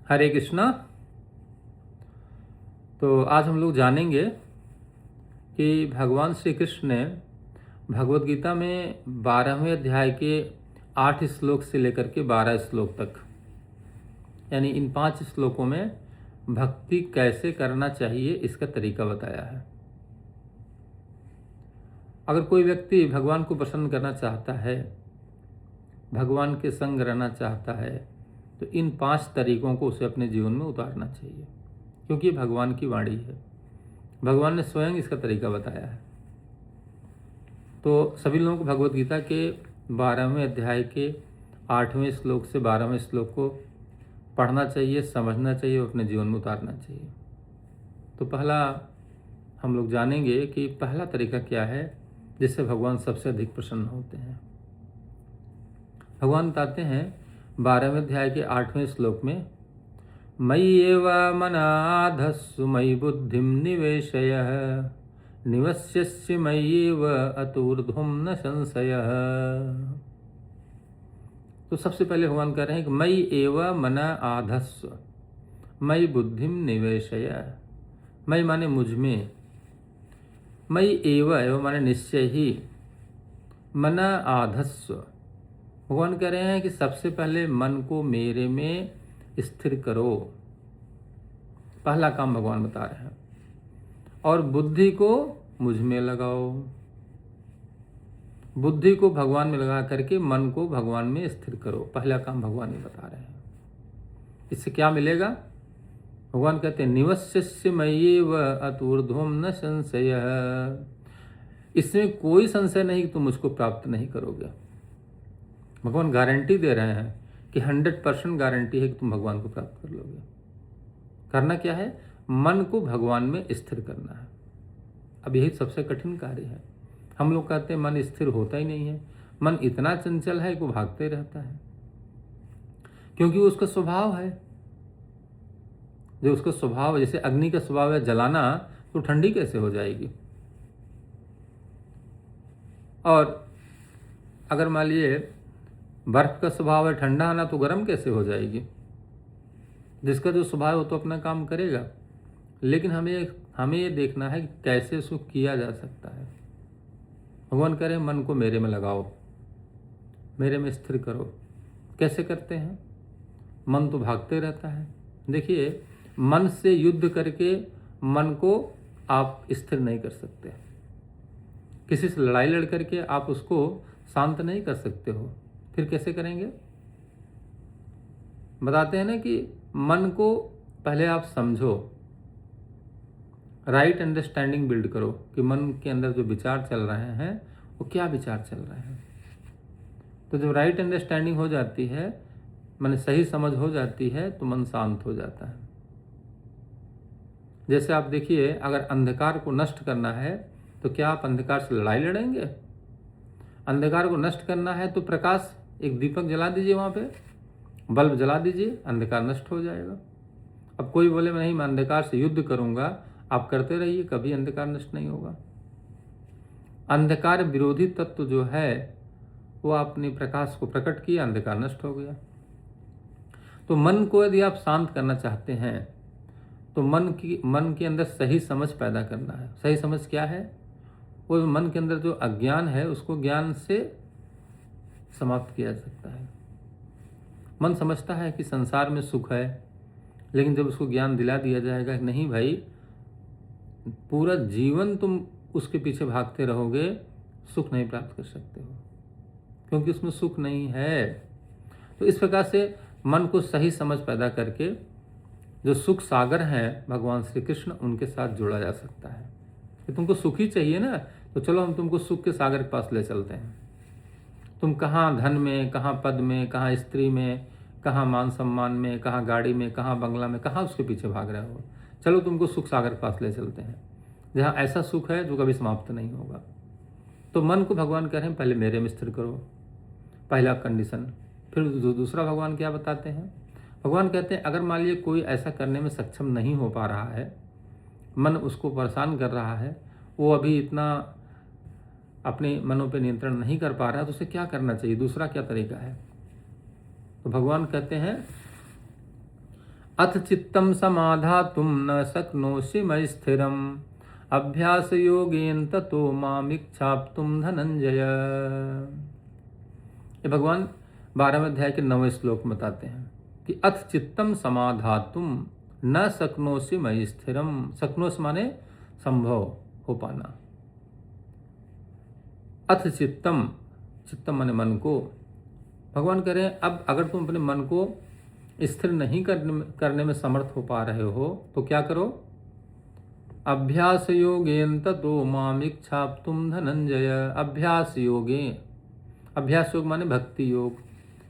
हरे कृष्णा। तो आज हम लोग जानेंगे कि भगवान श्री कृष्ण ने भगवत गीता में 12वें अध्याय के 8 श्लोक से लेकर के 12 श्लोक तक, यानी इन 5 श्लोकों में भक्ति कैसे करना चाहिए इसका तरीका बताया है। अगर कोई व्यक्ति भगवान को प्रसन्न करना चाहता है, भगवान के संग रहना चाहता है, तो इन 5 तरीकों को उसे अपने जीवन में उतारना चाहिए, क्योंकि भगवान की वाणी है। भगवान ने स्वयं इसका तरीका बताया है। तो सभी लोगों को भगवत गीता के 12वें अध्याय के 8वें श्लोक से 12वें श्लोक को पढ़ना चाहिए, समझना चाहिए और अपने जीवन में उतारना चाहिए। तो पहला हम लोग जानेंगे कि पहला तरीका क्या है जिससे भगवान सबसे अधिक प्रसन्न होते हैं। भगवान बताते हैं 12वें अध्याय के 8वें श्लोक में, मयि एव मनाधस्सु मयि बुद्धिं निवेशय निवस्यसि मय्येव अतूर्ध्वं न संशयः। तो सबसे पहले भगवान कह रहे हैं कि मयि एव मन आधस्व, मयि बुद्धिम निवेशय। मयि माने मुझ में, मयि एव माने निश्चय ही, मन आधस्व। भगवान कह रहे हैं कि सबसे पहले मन को मेरे में स्थिर करो। पहला काम भगवान बता रहे हैं। और बुद्धि को मुझ में लगाओ। बुद्धि को भगवान में लगा करके मन को भगवान में स्थिर करो। पहला काम भगवान ही बता रहे हैं। इससे क्या मिलेगा? भगवान कहते हैं निवस्यस्य मय्येव अतूर्ध्वं न संशयः। इसमें कोई संशय नहीं कि तुम मुझको प्राप्त नहीं करोगे। भगवान गारंटी दे रहे हैं कि 100% गारंटी है कि तुम भगवान को प्राप्त कर लोगे। करना क्या है? मन को भगवान में स्थिर करना है। अब यही सबसे कठिन कार्य है। हम लोग कहते हैं मन स्थिर होता ही नहीं है। मन इतना चंचल है कि वो भागते रहता है, क्योंकि वो उसका स्वभाव है। जो उसका स्वभाव, जैसे अग्नि का स्वभाव है जलाना, तो ठंडी कैसे हो जाएगी? और अगर मान लिए बर्फ का स्वभाव है ठंडा आना, तो गर्म कैसे हो जाएगी? जिसका जो स्वभाव है वो तो अपना काम करेगा, लेकिन हमें ये देखना है कि कैसे सुख किया जा सकता है। भगवान कह रहे हैं मन को मेरे में लगाओ, मेरे में स्थिर करो। कैसे करते हैं? मन तो भागते रहता है। देखिए, मन से युद्ध करके मन को आप स्थिर नहीं कर सकते। किसी से लड़ाई लड़ करके आप उसको शांत नहीं कर सकते हो। फिर कैसे करेंगे? बताते हैं ना कि मन को पहले आप समझो, राइट अंडरस्टैंडिंग बिल्ड करो कि मन के अंदर जो विचार चल रहे हैं वो क्या विचार चल रहे हैं। तो जब राइट अंडरस्टैंडिंग हो जाती है, मन सही समझ हो जाती है, तो मन शांत हो जाता है। जैसे आप देखिए, अगर अंधकार को नष्ट करना है तो क्या आप अंधकार से लड़ाई लड़ेंगे? अंधकार को नष्ट करना है तो प्रकाश, एक दीपक जला दीजिए, वहाँ पे बल्ब जला दीजिए, अंधकार नष्ट हो जाएगा। अब कोई बोले नहीं मैं अंधकार से युद्ध करूंगा, आप करते रहिए, कभी अंधकार नष्ट नहीं होगा। अंधकार विरोधी तत्व जो है वो आपने प्रकाश को प्रकट किया, अंधकार नष्ट हो गया। तो मन को यदि आप शांत करना चाहते हैं तो मन के अंदर सही समझ पैदा करना है। सही समझ क्या है? वो मन के अंदर जो अज्ञान है उसको ज्ञान से समाप्त किया जा सकता है। मन समझता है कि संसार में सुख है, लेकिन जब उसको ज्ञान दिला दिया जाएगा कि नहीं भाई, पूरा जीवन तुम उसके पीछे भागते रहोगे, सुख नहीं प्राप्त कर सकते हो, क्योंकि उसमें सुख नहीं है। तो इस प्रकार से मन को सही समझ पैदा करके जो सुख सागर हैं भगवान श्री कृष्ण, उनके साथ जोड़ा जा सकता है कि तुमको सुख ही चाहिए ना, तो चलो हम तुमको सुख के सागर के पास ले चलते हैं। तुम कहाँ धन में, कहाँ पद में, कहाँ स्त्री में, कहाँ मान सम्मान में, कहाँ गाड़ी में, कहाँ बंगला में, कहाँ उसके पीछे भाग रहे हो? चलो तुमको सुख सागर के पास ले चलते हैं, जहाँ ऐसा सुख है जो कभी समाप्त नहीं होगा। तो मन को भगवान कह रहे हैं पहले मेरे में स्थिर करो, पहला कंडीशन। फिर दूसरा भगवान क्या बताते हैं? भगवान कहते हैं अगर मान लीजिए कोई ऐसा करने में सक्षम नहीं हो पा रहा है, मन उसको परेशान कर रहा है, वो अभी इतना अपने मनों पे नियंत्रण नहीं कर पा रहा है, तो उसे क्या करना चाहिए? दूसरा क्या तरीका है? तो भगवान कहते हैं अथ चित्तम समाधातुम न शक्नोषि मयि स्थिरम अभ्यास योगेन ततो मामिच्छाप्तुम धनंजय। ये भगवान 12वें अध्याय के 9वें श्लोक में बताते हैं कि अथ चित्तम समाधातुम न शक्नोषि मयि स्थिरम। शक्नोषि माने संभव हो पाना। अथ चित्तम, चित्तम माने मन को। भगवान कह रहे हैं अब अगर तुम अपने मन को स्थिर नहीं करने में समर्थ हो पा रहे हो तो क्या करो? अभ्यास योगेन ततो मामिच्छाप्तुम धनंजय। अभ्यास योगे, अभ्यास योग माने भक्ति योग।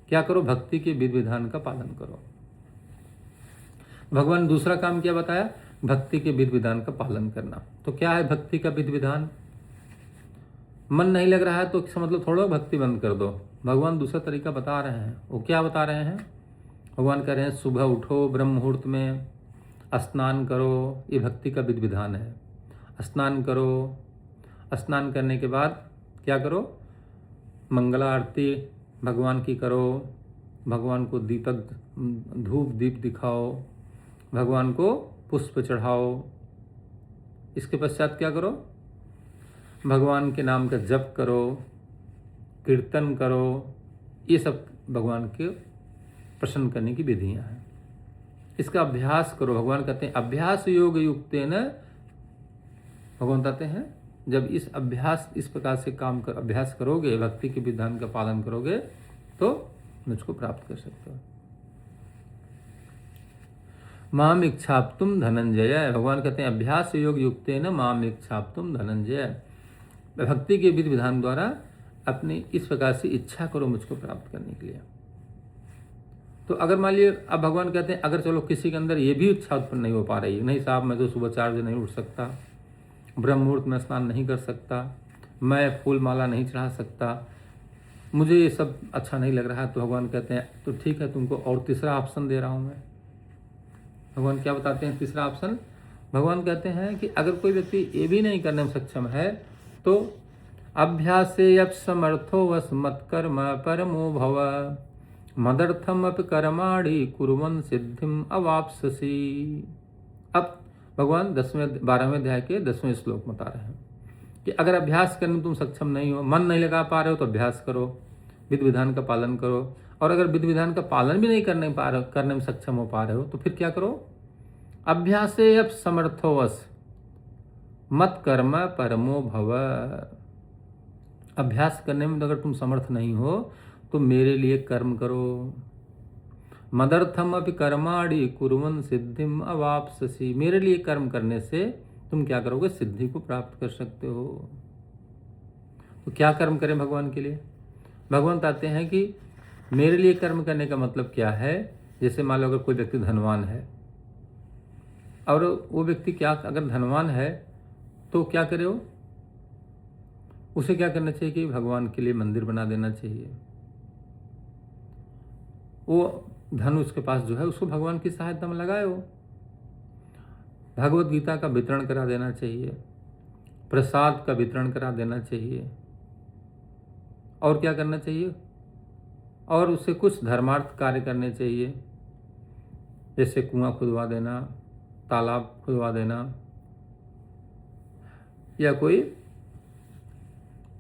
क्या करो? भक्ति के विधि विधान का पालन करो। भगवान ने दूसरा काम क्या बताया? भक्ति के विधि विधान का पालन करना। तो क्या है भक्ति का विधि विधान? मन नहीं लग रहा है तो इसका मतलब थोड़ा भक्ति बंद कर दो। भगवान दूसरा तरीका बता रहे हैं। वो क्या बता रहे हैं? भगवान कह रहे हैं सुबह उठो, ब्रह्म मुहूर्त में स्नान करो। ये भक्ति का विधि विधान है। स्नान करो, स्नान करने के बाद क्या करो? मंगला आरती भगवान की करो, भगवान को दीपक धूप दीप दिखाओ, भगवान को पुष्प चढ़ाओ। इसके पश्चात क्या करो? भगवान के नाम का जप करो, कीर्तन करो। ये सब भगवान के प्रसन्न करने की विधियां हैं। इसका अभ्यास करो। भगवान कहते हैं अभ्यास योग युक्तेन। भगवान कहते हैं जब इस प्रकार से अभ्यास करोगे, भक्ति के विधान का पालन करोगे तो मुझको प्राप्त कर सकते हो। माम इच्छाप्तुम धनंजय। भगवान कहते हैं अभ्यास योग युक्तेन माम इच्छाप्तुम धनंजय। भक्ति के विधि विधान द्वारा अपनी इस प्रकार से इच्छा करो मुझको प्राप्त करने के लिए। तो अगर मान लीजिए अब भगवान कहते हैं अगर चलो किसी के अंदर ये भी इच्छा उत्पन्न नहीं हो पा रही, नहीं साहब मैं तो सुबह 4 बजे नहीं उठ सकता, ब्रह्म मुहूर्त में स्नान नहीं कर सकता, मैं फूल माला नहीं चढ़ा सकता, मुझे ये सब अच्छा नहीं लग रहा है, तो भगवान कहते हैं तो ठीक है तुमको और तीसरा ऑप्शन दे रहा हूँ मैं। भगवान क्या बताते हैं तीसरा ऑप्शन? भगवान कहते हैं कि अगर कोई व्यक्ति ये भी नहीं करने में सक्षम है तो अभ्यासे अब समर्थो वस मत्कर्म परमो भव मदर्थम अप कर्माणि कुर्वन् सिद्धिम अवाप्स्यसि। अब भगवान 12वें अध्याय के 10वें श्लोक में बता रहे हैं कि अगर अभ्यास करने में तुम सक्षम नहीं हो, मन नहीं लगा पा रहे हो तो अभ्यास करो, विधि विधान का पालन करो। और अगर विधि विधान का पालन भी नहीं करने में सक्षम हो पा रहे हो तो फिर क्या करो? अभ्यासे अब समर्थो वस मत कर्म परमो भव। अभ्यास करने में अगर तुम समर्थ नहीं हो तो मेरे लिए कर्म करो। मदर्थम अपि कर्माणि कुर्वन् सिद्धिम अवाप्स्यसि। मेरे लिए कर्म करने से तुम क्या करोगे? सिद्धि को प्राप्त कर सकते हो। तो क्या कर्म करें भगवान के लिए? भगवान कहते हैं कि मेरे लिए कर्म करने का मतलब क्या है? जैसे मान लो अगर कोई व्यक्ति धनवान है और वो व्यक्ति क्या अगर धनवान है तो क्या करे? वो उसे क्या करना चाहिए कि भगवान के लिए मंदिर बना देना चाहिए। वो धन उसके पास जो है उसको भगवान की सहायता में लगाए। वो भगवत गीता का वितरण करा देना चाहिए, प्रसाद का वितरण करा देना चाहिए। और क्या करना चाहिए? और उससे कुछ धर्मार्थ कार्य करने चाहिए, जैसे कुआं खुदवा देना, तालाब खुदवा देना, या कोई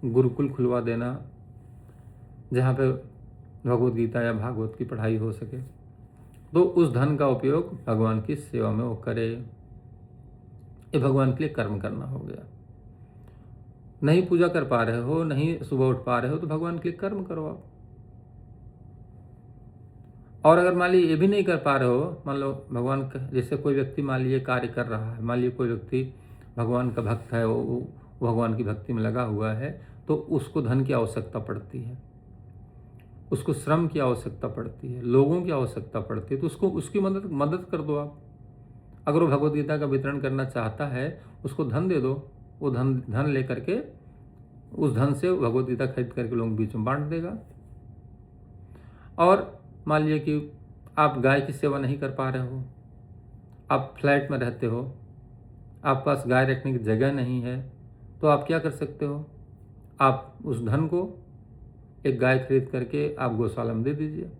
गुरुकुल खुलवा देना जहाँ पे भगवत गीता या भागवत की पढ़ाई हो सके। तो उस धन का उपयोग भगवान की सेवा में वो करे। ये भगवान के लिए कर्म करना हो गया। नहीं पूजा कर पा रहे हो, नहीं सुबह उठ पा रहे हो तो भगवान के लिए कर्म करो आप। और अगर मान लीजिए ये भी नहीं कर पा रहे हो, मान लो भगवान जैसे कोई व्यक्ति मान लीजिए कार्य कर रहा है, मान लीजिए कोई व्यक्ति भगवान का भक्त है, वो भगवान की भक्ति में लगा हुआ है, तो उसको धन की आवश्यकता पड़ती है, उसको श्रम की आवश्यकता पड़ती है, लोगों की आवश्यकता पड़ती है, तो उसको उसकी मदद कर दो आप। अगर वो भगवद गीता का वितरण करना चाहता है उसको धन दे दो, वो धन लेकर के उस धन से भगवद गीता खरीद करके लोगों के बीच में बांट देगा। और मान लीजिए कि आप गाय की सेवा नहीं कर पा रहे हो, आप फ्लैट में रहते हो, आप पास गाय रखने की जगह नहीं है, तो आप क्या कर सकते हो? आप उस धन को एक गाय खरीद करके आप गौशाला में दे दीजिए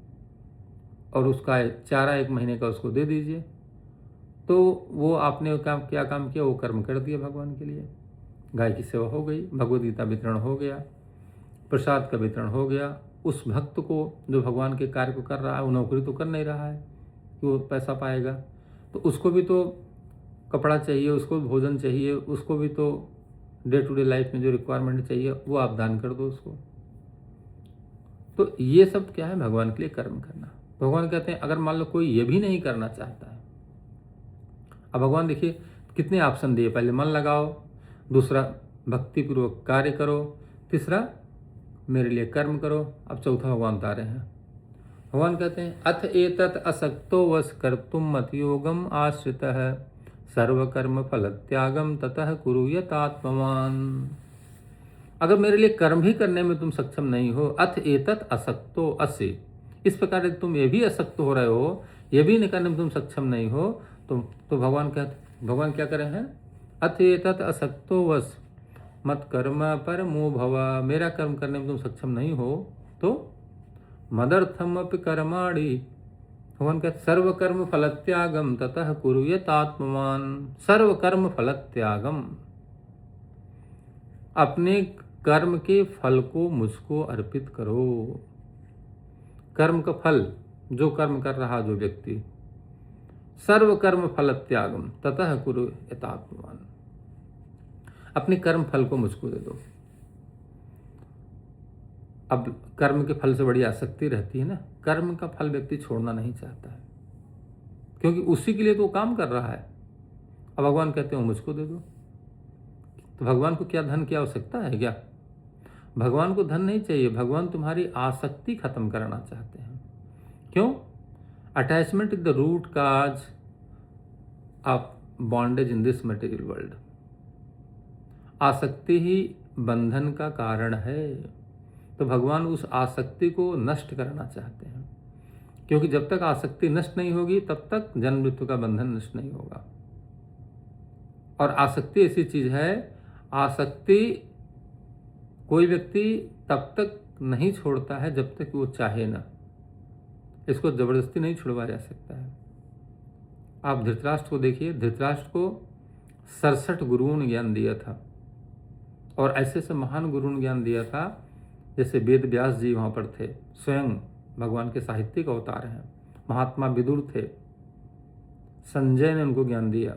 और उसका चारा 1 महीने का उसको दे दीजिए। तो वो आपने क्या काम किया, वो कर्म कर दिया भगवान के लिए। गाय की सेवा हो गई, भगवद गीता वितरण हो गया, प्रसाद का वितरण हो गया। उस भक्त को जो भगवान के कार्य को कर रहा है, वो नौकरी तो कर नहीं रहा है कि वो पैसा पाएगा, तो उसको भी तो कपड़ा चाहिए, उसको भोजन चाहिए, उसको भी तो डे टू डे लाइफ में जो रिक्वायरमेंट चाहिए वो आप दान कर दो उसको। तो ये सब क्या है, भगवान के लिए कर्म करना। भगवान कहते हैं अगर मान लो कोई ये भी नहीं करना चाहता है, अब भगवान देखिए कितने ऑप्शन दिए, पहले मन लगाओ, दूसरा भक्तिपूर्वक कार्य करो, तीसरा मेरे लिए कर्म करो, अब चौथा भगवान बता रहे हैं। भगवान कहते हैं अथ एतत् असक्तो वश कर्तुम मत योगम आश्रितः सर्वकर्म फल त्यागम ततः कुरु यतात्मवान। अगर मेरे लिए कर्म ही करने में तुम सक्षम नहीं हो, अथ एतत् असक्तो अस्य, इस प्रकार तुम ये भी असक्त हो रहे हो, ये भी नहीं करने में तुम सक्षम नहीं हो, तो भगवान क्या कर रहे हैं, अथ एतत् असक्तो वश मत कर्म परमो भव, मेरा कर्म करने में तुम सक्षम नहीं हो तो मदर्थम अपि कर्माणि, भगवान कहते सर्वकर्म फल त्यागम ततः कुरु यतात्मवान। सर्वकर्म फल त्यागम, अपने कर्म के फल को मुझको अर्पित करो। कर्म का फल, जो कर्म कर रहा जो व्यक्ति, सर्वकर्म फल त्यागम ततः कुरु यतात्मवान, अपने कर्म फल को मुझको दे दो। अब कर्म के फल से बड़ी आसक्ति रहती है ना, कर्म का फल व्यक्ति छोड़ना नहीं चाहता है, क्योंकि उसी के लिए तो वो काम कर रहा है। अब भगवान कहते हो मुझको दे दो, तो भगवान को क्या धन की आवश्यकता है क्या? भगवान को धन नहीं चाहिए, भगवान तुम्हारी आसक्ति खत्म करना चाहते हैं। क्यों? Attachment is the root cause of bondage in this material world. आसक्ति ही बंधन का कारण है, तो भगवान उस आसक्ति को नष्ट करना चाहते हैं, क्योंकि जब तक आसक्ति नष्ट नहीं होगी तब तक जन्म मृत्यु का बंधन नष्ट नहीं होगा। और आसक्ति ऐसी चीज है, आसक्ति कोई व्यक्ति तब तक नहीं छोड़ता है जब तक वो चाहे ना, इसको जबरदस्ती नहीं छुड़वाया जा सकता है। आप धृतराष्ट्र को देखिए, धृतराष्ट्र को 67 गुरुओं ने ज्ञान दिया था, और ऐसे से महान गुरुओं ने ज्ञान दिया था, जैसे वेद व्यास जी वहाँ पर थे, स्वयं भगवान के साहित्यिक अवतार हैं। महात्मा विदुर थे, संजय ने उनको ज्ञान दिया,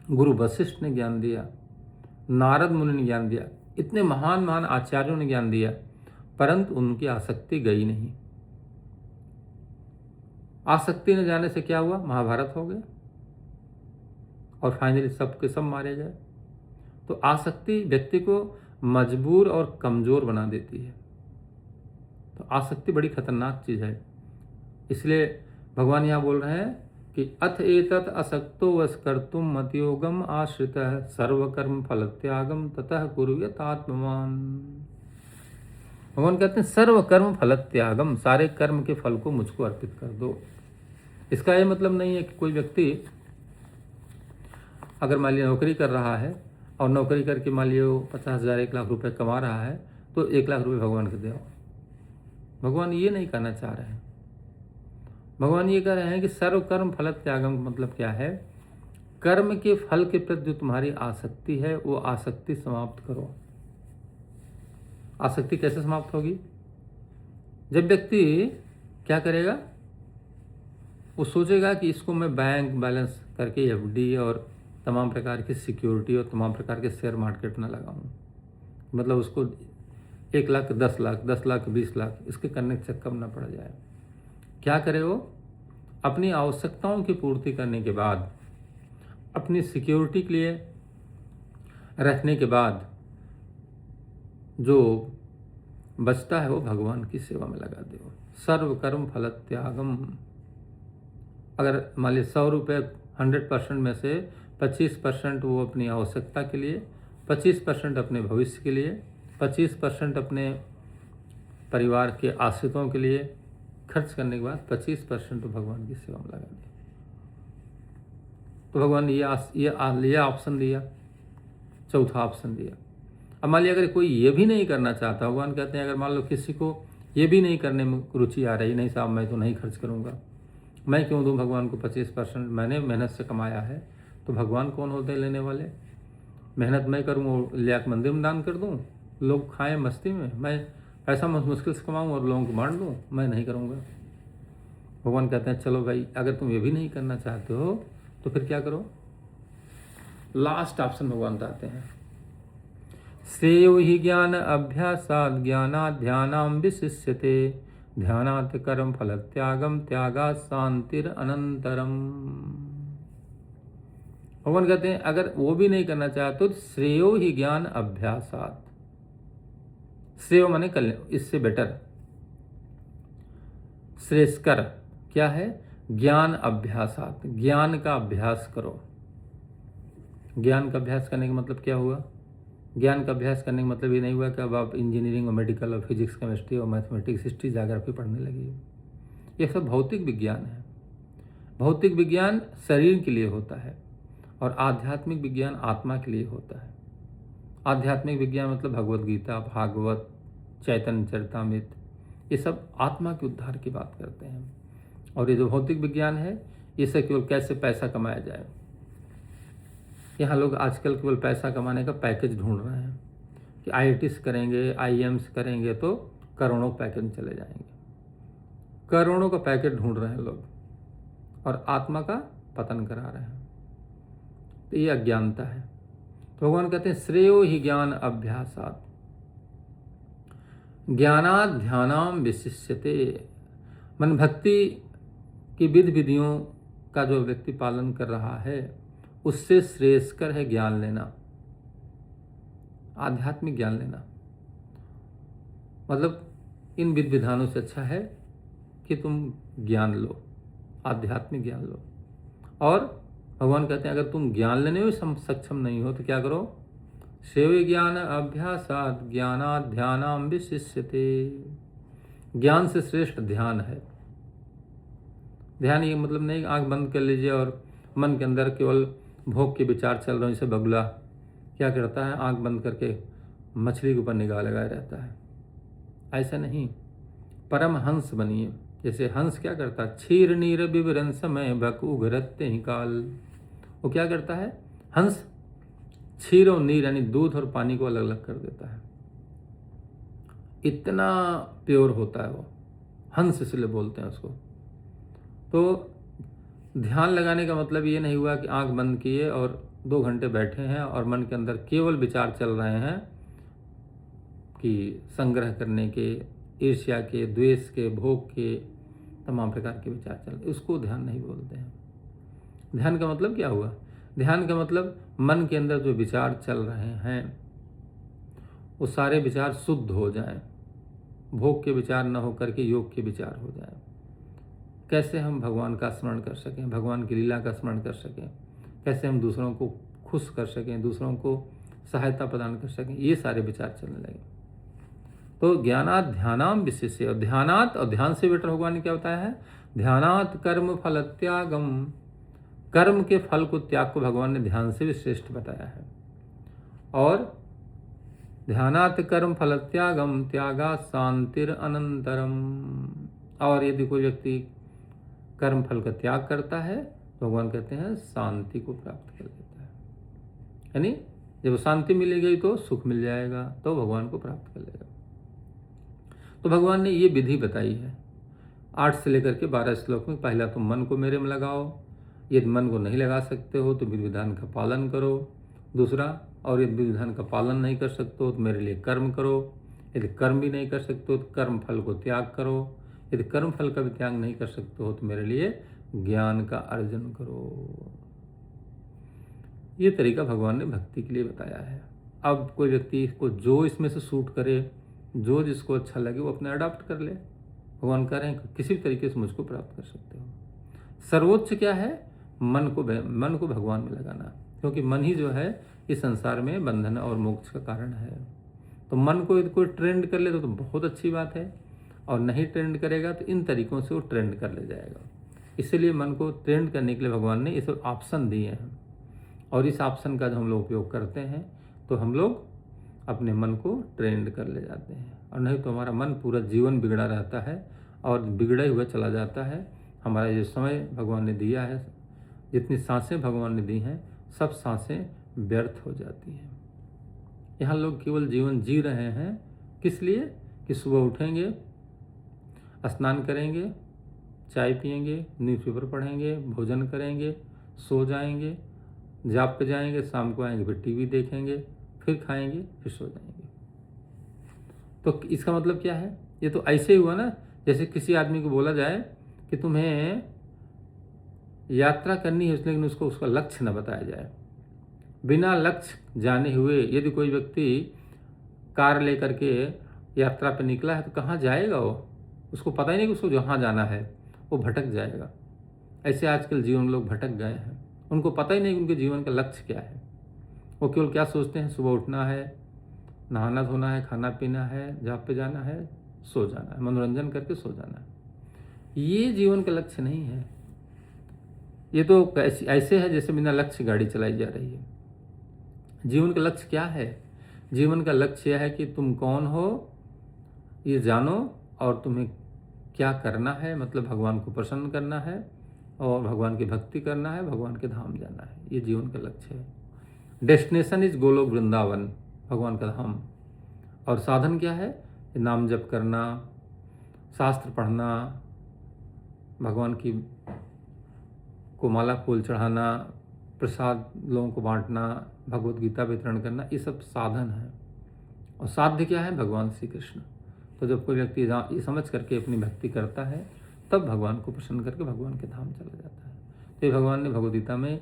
गुरु वशिष्ठ ने ज्ञान दिया, नारद मुनि ने ज्ञान दिया, इतने महान महान आचार्यों ने ज्ञान दिया, परंतु उनकी आसक्ति गई नहीं। आसक्ति न जाने से क्या हुआ, महाभारत हो गया और फाइनली सबके सब मारे गए। तो आसक्ति व्यक्ति को मजबूर और कमजोर बना देती है। तो आसक्ति बड़ी खतरनाक चीज है, इसलिए भगवान यहाँ बोल रहे हैं कि अथ एतत् असक्तो वश कर्तुम मत योगम आश्रितः सर्वकर्म फल त्यागम ततः कुरु यतात्मवान। भगवान कहते हैं सर्वकर्म फल त्यागम, सारे कर्म के फल को मुझको अर्पित कर दो। इसका यह मतलब नहीं है कि कोई व्यक्ति अगर मान लिया नौकरी कर रहा है और नौकरी करके मान लिया 50,000 1 लाख रुपए कमा रहा है तो 1 लाख रुपए भगवान को दो। भगवान ये नहीं करना चाह रहे हैं। भगवान ये कह रहे हैं कि सर्वकर्म फल त्यागम मतलब क्या है, कर्म के फल के प्रति जो तुम्हारी आसक्ति है वो आसक्ति समाप्त करो। आसक्ति कैसे समाप्त होगी? जब व्यक्ति क्या करेगा, वो सोचेगा कि इसको मैं बैंक बैलेंस करके एफडी और तमाम प्रकार की सिक्योरिटी और तमाम प्रकार के शेयर मार्केट में लगाऊं, मतलब उसको 1 लाख 10 लाख 10 लाख 20 लाख इसके करने से कम ना पड़ जाए। क्या करे वो? अपनी आवश्यकताओं की पूर्ति करने के बाद, अपनी सिक्योरिटी के लिए रखने के बाद जो बचता है वो भगवान की सेवा में लगा दो। सर्वकर्म फल त्यागम। अगर मान लीजिए 100 रुपये 100% में से 25% वो अपनी आवश्यकता के लिए, 25% अपने भविष्य के लिए, 25% अपने परिवार के आश्रितों के लिए खर्च करने के बाद 25% तो भगवान की सेवा में लगा दिया। तो भगवान ने ये ऑप्शन दिया, चौथा ऑप्शन दिया। अब मान लिया अगर कोई ये भी नहीं करना चाहता, भगवान कहते हैं अगर मान लो किसी को ये भी नहीं करने में रुचि आ रही, नहीं साहब मैं तो नहीं खर्च करूँगा, मैं क्यों दूँ भगवान को 25%, मैंने मेहनत से कमाया है। तो भगवान कौन होते हैं लेने वाले? मेहनत मैं करूँ और ले आकर मंदिर में दान कर दूँ, लोग खाएं मस्ती में, मैं पैसा मुश्किल से कमाऊँ और लोगों को बांट दूँ, मैं नहीं करूँगा। भगवान कहते हैं चलो भाई, अगर तुम ये भी नहीं करना चाहते हो तो फिर क्या करो? लास्ट ऑप्शन भगवान बताते हैं, श्रेयो हि ज्ञान अभ्यासात् ज्ञानात् ध्यानां विशिष्यते ध्यानात् कर्म फल त्यागम त्यागात् शांतिर अनंतरम। भगवान कहते हैं अगर वो भी नहीं करना चाहते तो श्रेयो ही ज्ञान अभ्यासात्, श्रेयो माने कल्याण, इससे बेटर, श्रेष्ठकर क्या है? ज्ञान अभ्यासात्, ज्ञान का अभ्यास करो। ज्ञान का अभ्यास करने का मतलब क्या हुआ? ज्ञान का अभ्यास करने का मतलब ये नहीं हुआ कि अब आप इंजीनियरिंग और मेडिकल और फिजिक्स केमिस्ट्री और मैथमेटिक्स हिस्ट्री ज्योग्राफी पढ़ने लगी। ये सब भौतिक विज्ञान है। भौतिक विज्ञान शरीर के लिए होता है और आध्यात्मिक विज्ञान आत्मा के लिए होता है। आध्यात्मिक विज्ञान मतलब भगवत गीता, भागवत, चैतन्य चरितामृत, ये सब आत्मा के उद्धार की बात करते हैं। और ये जो भौतिक विज्ञान है, इससे केवल कैसे पैसा कमाया जाए। यहाँ लोग आजकल केवल पैसा कमाने का पैकेज ढूंढ रहे हैं कि IITs करेंगे, IIMs करेंगे तो करोड़ों पैकेज में चले जाएंगे। करोड़ों का पैकेज ढूंढ रहे हैं लोग और आत्मा का पतन करा रहे हैं। तो ये अज्ञानता है। तो भगवान कहते हैं श्रेयो ही ज्ञान अभ्यासात् ज्ञानात् ध्यानां विशिष्यते। मन भक्ति की विधि विधियों का जो व्यक्ति पालन कर रहा है उससे श्रेष्ठकर है ज्ञान लेना, आध्यात्मिक ज्ञान लेना। मतलब इन विधि विधानों से अच्छा है कि तुम ज्ञान लो, आध्यात्मिक ज्ञान लो। और भगवान कहते हैं अगर तुम ज्ञान लेने में सक्षम नहीं हो तो क्या करो? सेवे ज्ञान अभ्यासात् ज्ञानात् ध्यानां विशिष्यते। ज्ञान से श्रेष्ठ ध्यान है। ध्यान ये मतलब नहीं आंख बंद कर लीजिए और मन के अंदर केवल भोग के विचार चल रहे हैं। जैसे बगुला क्या करता है, आंख बंद करके मछली के ऊपर निगाह लगाए रहता है। ऐसा नहीं, परम हंस बनिए। जैसे हंस क्या करता है, क्षीर नीर विवरण समय भक उघरते ही काल। वो क्या करता है, हंस क्षीर और नीर यानी दूध और पानी को अलग अलग कर देता है। इतना प्योर होता है वो हंस, इसलिए बोलते हैं उसको। तो ध्यान लगाने का मतलब ये नहीं हुआ कि आंख बंद किए और 2 घंटे बैठे हैं और मन के अंदर केवल विचार चल रहे हैं कि संग्रह करने के, ईर्ष्या के, द्वेष के, भोग के, तमाम प्रकार के विचार चल रहे, उसको ध्यान नहीं बोलते हैं। ध्यान का मतलब क्या हुआ? ध्यान का मतलब मन के अंदर जो विचार चल रहे हैं वो सारे विचार शुद्ध हो जाएं, भोग के विचार न हो करके योग के विचार हो जाएं। कैसे हम भगवान का स्मरण कर सकें, भगवान की लीला का स्मरण कर सकें, कैसे हम दूसरों को खुश कर सकें, दूसरों को सहायता प्रदान कर सकें, ये सारे विचार चलने लगे। तो ज्ञानात् ध्यानां विशिष्य, और ध्यानात् और ध्यान से बेटर भगवान ने क्या बताया है? ध्यानात् कर्म फल त्यागम। कर्म के फल को, त्याग को भगवान ने ध्यान से भी श्रेष्ठ बताया है। और ध्यानात् कर्म फल त्यागम त्यागात् शांतिर अनंतरम। और यदि कोई व्यक्ति कर्म फल का त्याग करता है तो भगवान कहते हैं शांति को प्राप्त कर लेता है। यानी जब शांति मिलेगी तो सुख मिल जाएगा, तो भगवान को प्राप्त कर लेगा। तो भगवान ने ये विधि बताई है 8 से लेकर के 12 श्लोक में। पहला तो मन को मेरे में लगाओ, यदि मन को नहीं लगा सकते हो तो विधि विधान का पालन करो। दूसरा, और यदि विधि विधान का पालन नहीं कर सकते हो तो मेरे लिए कर्म करो। यदि कर्म भी नहीं कर सकते हो तो कर्म फल को त्याग करो। यदि कर्म फल का भी त्याग नहीं कर सकते हो तो मेरे लिए ज्ञान का अर्जन करो। ये तरीका भगवान ने भक्ति के लिए बताया है। अब कोई व्यक्ति को जो इसमें से सूट करे, जो जिसको अच्छा लगे वो अपने अडॉप्ट कर ले। भगवान कह रहे हैं किसी भी तरीके से मुझको प्राप्त कर सकते हो। सर्वोच्च क्या है? मन को भगवान में लगाना, क्योंकि मन ही जो है इस संसार में बंधन और मोक्ष का कारण है। तो मन को यदि कोई ट्रेंड कर ले तो बहुत अच्छी बात है, और नहीं ट्रेंड करेगा तो इन तरीकों से वो ट्रेंड कर ले जाएगा। इसलिए मन को ट्रेंड करने के लिए भगवान ने ये सब ऑप्शन दिए हैं, और इस ऑप्शन का जो हम लोग उपयोग करते हैं तो हम लोग अपने मन को ट्रेंड कर ले जाते हैं। और नहीं तो हमारा मन पूरा जीवन बिगड़ा रहता है और बिगड़े हुए चला जाता है। हमारा ये समय भगवान ने दिया है, जितनी सांसें भगवान ने दी हैं, सब सांसें व्यर्थ हो जाती हैं। यहाँ लोग केवल जीवन जी रहे हैं, किस लिए कि सुबह उठेंगे, स्नान करेंगे, चाय पिएंगे, न्यूज़पेपर पढ़ेंगे, भोजन करेंगे, सो जाएंगे, जॉब पे जाएंगे, शाम को आएंगे, फिर टीवी देखेंगे, फिर खाएंगे, फिर सो जाएंगे। तो इसका मतलब क्या है? ये तो ऐसे ही हुआ ना, जैसे किसी आदमी को बोला जाए कि तुम्हें यात्रा करनी है, लेकिन उसको उसका लक्ष्य न बताया जाए। बिना लक्ष्य जाने हुए यदि कोई व्यक्ति कार लेकर के यात्रा पर निकला है तो कहाँ जाएगा वो? उसको पता ही नहीं कि उसको जहाँ जाना है, वो भटक जाएगा। ऐसे आजकल जीवन लोग भटक गए हैं, उनको पता ही नहीं कि उनके जीवन का लक्ष्य क्या है। वो केवल क्या सोचते हैं, सुबह उठना है, नहाना धोना है, खाना पीना है, जॉब पे जाना है, सो जाना है, मनोरंजन करके सो जाना है। ये जीवन का लक्ष्य नहीं है। ये तो ऐसे है जैसे बिना लक्ष्य गाड़ी चलाई जा रही है। जीवन का लक्ष्य क्या है? जीवन का लक्ष्य यह है कि तुम कौन हो ये जानो और तुम्हें क्या करना है, मतलब भगवान को प्रसन्न करना है और भगवान की भक्ति करना है, भगवान के धाम जाना है। ये जीवन का लक्ष्य है। डेस्टिनेशन इज गोलोक वृंदावन, भगवान का धाम। और साधन क्या है? नाम जप करना, शास्त्र पढ़ना, भगवान की को माला फूल चढ़ाना, प्रसाद लोगों को बांटना, भगवत गीता वितरण करना, ये सब साधन है। और साध्य क्या है? भगवान श्री कृष्ण। तो जब कोई व्यक्ति ये समझ करके अपनी भक्ति करता है, तब भगवान को प्रसन्न करके भगवान के धाम चला जाता है। तो ये भगवान ने भगवद गीता में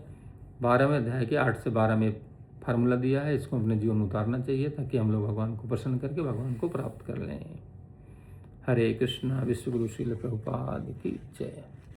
12वें अध्याय के 8 से 12 में फार्मूला दिया है। इसको अपने जीवन में उतारना चाहिए ताकि हम लोग भगवान को प्रसन्न करके भगवान को प्राप्त कर लें। हरे कृष्णा। विश्व गुरु श्रील प्रभुपाद की जय।